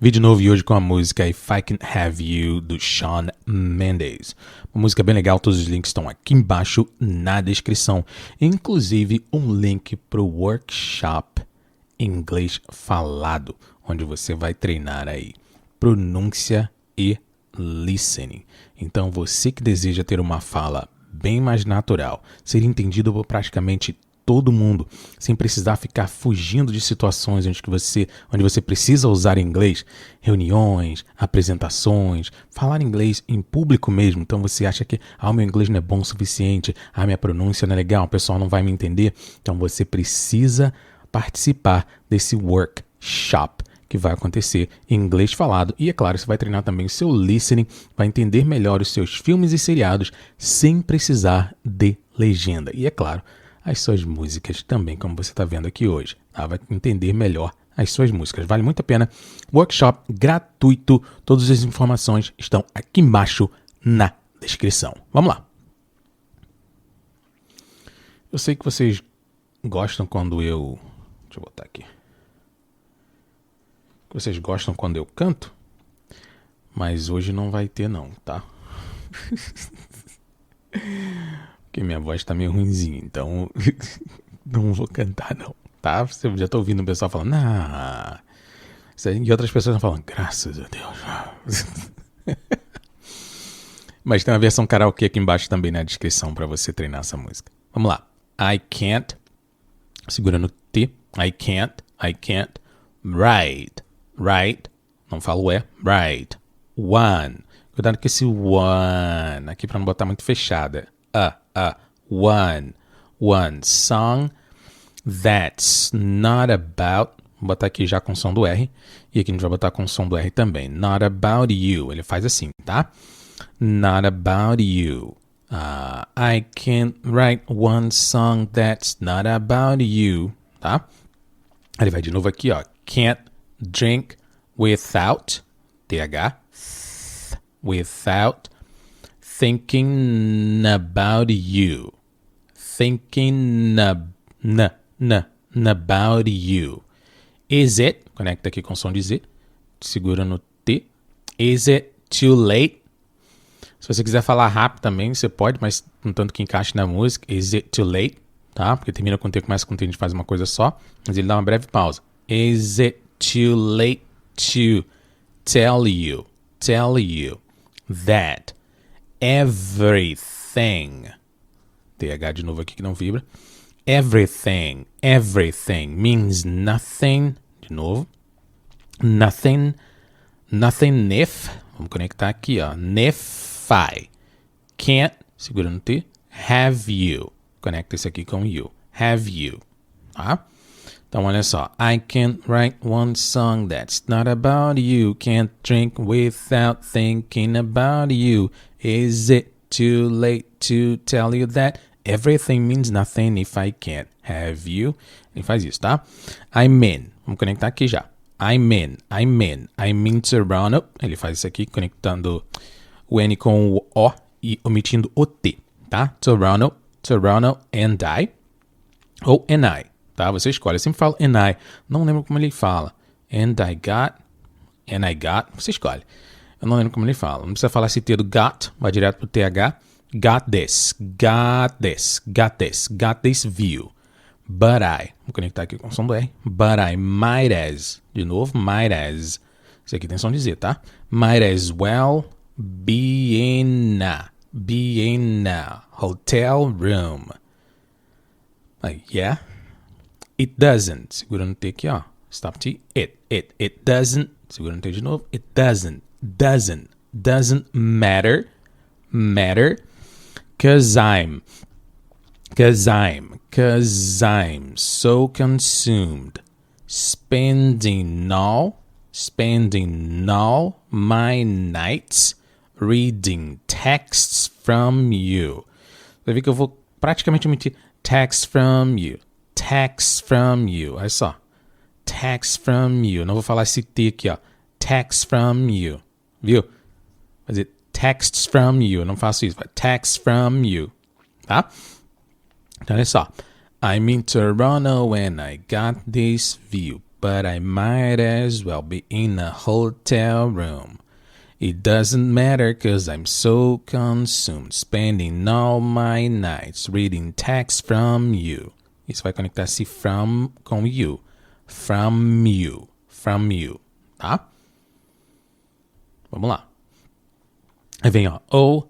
Vídeo novo e hoje com a música If I Can Have You, do Shawn Mendes. Uma música bem legal, todos os links estão aqui embaixo na descrição. Inclusive um link para o workshop Inglês Falado, onde você vai treinar aí pronúncia e listening. Então você que deseja ter uma fala bem mais natural, ser entendido por praticamente todo mundo, sem precisar ficar fugindo de situações onde você precisa usar inglês, reuniões, apresentações, falar inglês em público mesmo. Então você acha que o meu inglês não é bom o suficiente, minha pronúncia não é legal, o pessoal não vai me entender. Então você precisa participar desse workshop que vai acontecer em inglês falado. E é claro, você vai treinar também o seu listening, vai entender melhor os seus filmes e seriados sem precisar de legenda. E é claro, as suas músicas também, como você está vendo aqui hoje. Tá? Vai entender melhor as suas músicas. Vale muito a pena. Workshop gratuito. Todas as informações estão aqui embaixo na descrição. Vamos lá. Eu sei que vocês gostam quando eu... Deixa eu botar aqui. Vocês gostam quando eu canto, mas hoje não vai ter não, tá? Porque minha voz tá meio ruinzinha, então não vou cantar não, tá? Eu já tô ouvindo o pessoal falando, e outras pessoas estão falando, graças a Deus. Mas tem uma versão karaokê aqui embaixo também na descrição para você treinar essa música. Vamos lá. I can't, segura no T, I can't, write, não falo write, one. Cuidado com esse one aqui para não botar muito fechada. One song that's not about, vou botar aqui já com som do R, e aqui a gente vai botar com som do R também. Not about you, ele faz assim, tá? Not about you. I can't write one song that's not about you, tá? Ele vai de novo aqui, ó. Can't drink without, TH, without thinking about you. Thinking about you. Is it, conecta aqui com o som de Z, segura no T. Is it too late? Se você quiser falar rápido também, você pode, mas não tanto que encaixe na música. Is it too late? Tá? Porque termina com T, começa com T, a gente faz uma coisa só, mas ele dá uma breve pausa. Is it too late to tell you that everything, TH de novo aqui que não vibra, everything means nothing, de novo, nothing if, vamos conectar aqui, ó, if I can't, segura no T, have you, conecta isso aqui com you, have you, tá? Então olha só, I can't write one song that's not about you, can't drink without thinking about you, is it too late to tell you that everything means nothing if I can't have you? Ele faz isso, tá? I'm in, vamos conectar aqui já, I'm in Toronto, ele faz isso aqui conectando o N com o O e omitindo o T, tá? Toronto, and I, ou and I. Tá? Você escolhe. Eu sempre falo and I. Não lembro como ele fala. And I got. Você escolhe. Eu não lembro como ele fala. Não precisa falar esse T do got. Vai direto pro TH. Got this view. But I. Vou conectar aqui com o som do R. But I might as. De novo. Might as. Isso aqui tem som de Z, tá? Might as well be in a hotel room. Yeah. It doesn't, segura no T aqui, ó, stop T, it doesn't, segura no T de novo, it doesn't matter, cause I'm so consumed, spending all my nights reading texts from you. Você vê que eu vou praticamente omitir texts from you, olha só, text from you, não vou falar esse T aqui, ó, text from you, viu? Fazer texts from you, não faço isso, text from you, tá? Então olha só, I'm in Toronto and I got this view, but I might as well be in a hotel room. It doesn't matter cause I'm so consumed, spending all my nights reading texts from you. Isso vai conectar-se from com you. From you. From you. Tá? Vamos lá. Aí vem, ó. Oh,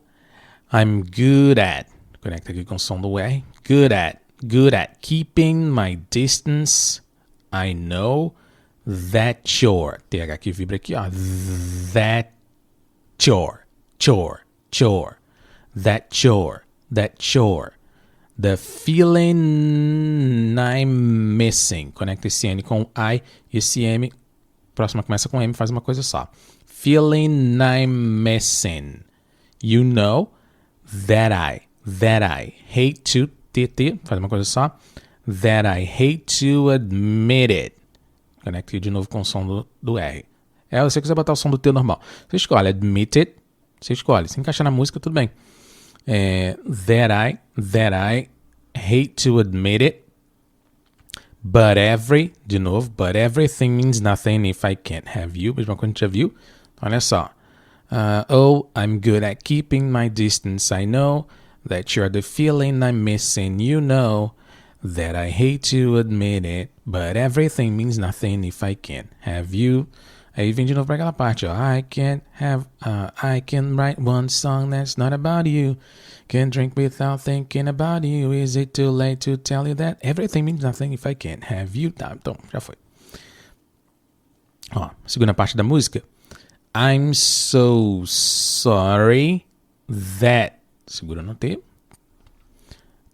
I'm good at. Conecta aqui com o som do R. Good at keeping my distance. I know that chore. TH que vibra aqui, ó. That chore. That chore. The feeling I'm missing. Conecta esse N com I e esse M. Próxima começa com M, faz uma coisa só. Feeling I'm missing. You know that I hate to TT, faz uma coisa só. That I hate to admit it. Conecta aqui de novo com o som do R. Se você quiser botar o som do T normal, você escolhe admit it, você escolhe. Se encaixar na música, tudo bem. That I hate to admit it. But everything means nothing if I can't have you. Mesma coisa que a gente já viu. Olha só. Oh, I'm good at keeping my distance. I know that you're the feeling I'm missing. You know that I hate to admit it. But everything means nothing if I can't have you. Aí vem de novo para aquela parte, ó. I can write one song that's not about you. Can't drink without thinking about you. Is it too late to tell you that everything means nothing if I can't have you? Tá, então, já foi. Ó, segunda parte da música. I'm so sorry that... Segura no T.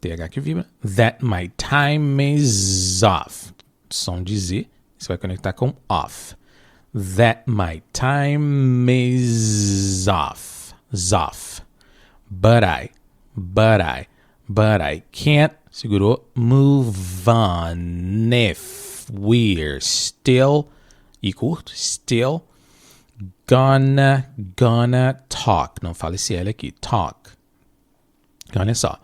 TH que vibra. That my time is off. Som de Z. Você vai conectar com off. That my time is off. But I can't, segurou, move on if we're still, e curto, still, gonna talk. Não fala esse L aqui, talk. Olha só.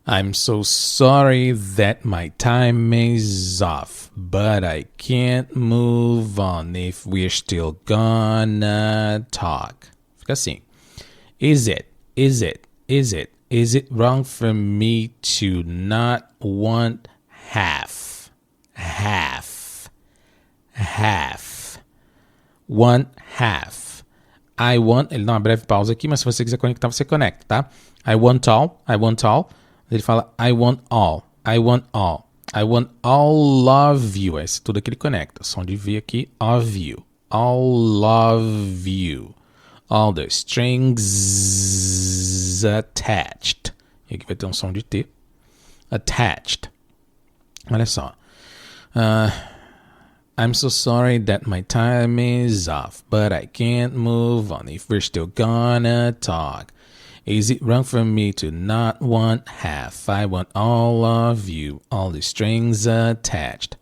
I'm so sorry that my time is off, but I can't move on if we're still gonna talk. Fica assim. Is it wrong for me to not want half? Want half. I want, ele dá uma breve pausa aqui, mas se você quiser conectar, você conecta, tá? I want all. Ele fala I want all of you. Esse tudo aqui ele conecta. Som de V aqui, of you. All of you. All the strings attached. E aqui vai ter um som de T. Attached. Olha só. I'm so sorry that my time is off, but I can't move on if we're still gonna talk. Is it wrong for me to not want half? I want all of you, all the strings attached.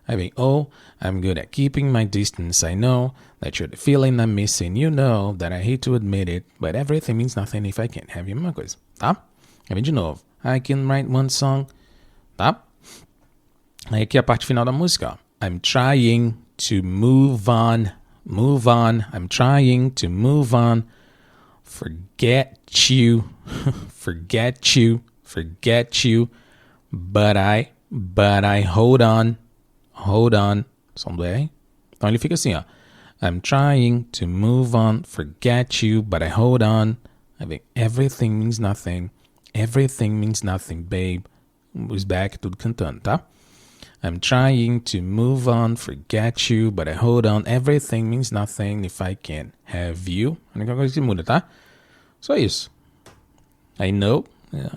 I mean, oh, I'm good at keeping my distance. I know that you're the feeling I'm missing. You know that I hate to admit it, but everything means nothing if I can't have you. Mesma coisa, tá? Aí vem de novo. I can write one song, tá? Aí aqui a parte final da música, ó. I'm trying to move on. I'm trying to move on. Forget you, but I hold on, som do R. Então ele fica assim, ó. I'm trying to move on, forget you, but I hold on. I think everything means nothing, babe. Os back, tudo cantando, tá? I'm trying to move on, forget you, but I hold on. Everything means nothing if I can't have you. A única coisa que muda, tá? Só isso. I know.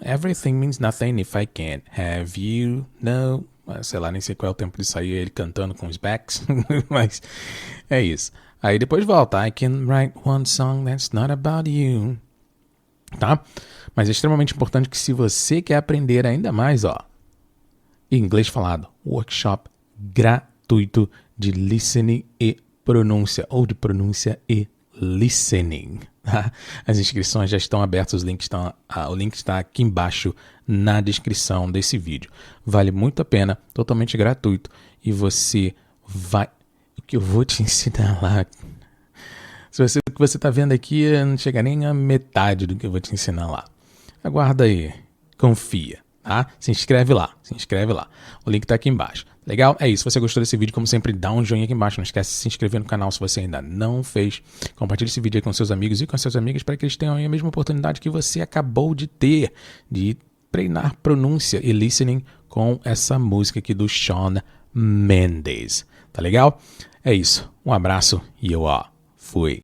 Everything means nothing if I can't have you. No. Sei lá, nem sei qual é o tempo de sair ele cantando com os backs. Mas é isso. Aí depois volta. I can write one song that's not about you. Tá? Mas é extremamente importante que se você quer aprender ainda mais, ó, inglês falado, workshop gratuito de listening e pronúncia, ou de pronúncia e listening. Tá? As inscrições já estão abertas, o link está aqui embaixo na descrição desse vídeo. Vale muito a pena, totalmente gratuito, e você o que eu vou te ensinar lá. O que você está vendo aqui não chega nem a metade do que eu vou te ensinar lá. Aguarda aí, confia, tá? Se inscreve lá. O link está aqui embaixo. Legal? É isso. Se você gostou desse vídeo, como sempre, dá um joinha aqui embaixo. Não esquece de se inscrever no canal se você ainda não fez. Compartilhe esse vídeo aí com seus amigos e com suas amigas para que eles tenham a mesma oportunidade que você acabou de ter de treinar pronúncia e listening com essa música aqui do Shawn Mendes. Tá legal? É isso. Um abraço e eu fui.